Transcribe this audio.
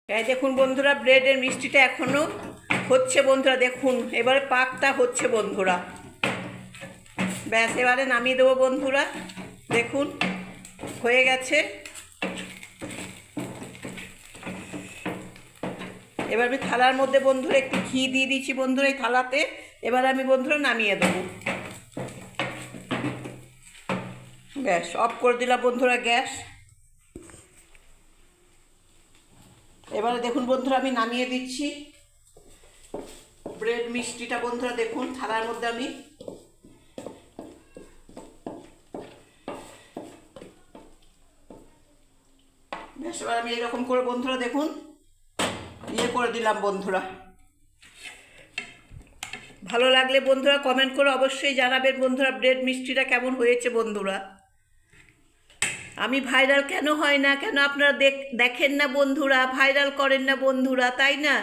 এই দেখুন বন্ধুরা, ব্রেডের মিষ্টিটা এখনো হচ্ছে বন্ধুরা। দেখুন এবারে পাকটা হচ্ছে বন্ধুরা। ব্যাস, এবারে নামিয়ে দেবো বন্ধুরা। দেখুন হয়ে গেছে। এবার আমি থালার মধ্যে বন্ধুরা একটু ঘি দিয়ে দিচ্ছি বন্ধুরা এই থালাতে। এবার আমি বন্ধুরা নামিয়ে দেবো। গ্যাস অফ করে দিলাম বন্ধুরা, গ্যাস। এবারে দেখুন বন্ধুরা আমি নামিয়ে দিচ্ছি ব্রেড মিষ্টিটা বন্ধুরা। দেখুন থালার মধ্যে আমি বেশ, এবার আমি এরকম করে বন্ধুরা দেখুন করে দিলাম বন্ধুরা। ভালো লাগলে বন্ধুরা কমেন্ট করে অবশ্যই জানাবেন বন্ধুরা ব্রেড মিষ্টিটা কেমন হয়েছে বন্ধুরা। আমি ভাইরাল কেন হয় না, কেন আপনারা দেখেন না বন্ধুরা, ভাইরাল করেন না বন্ধুরা, তাই না?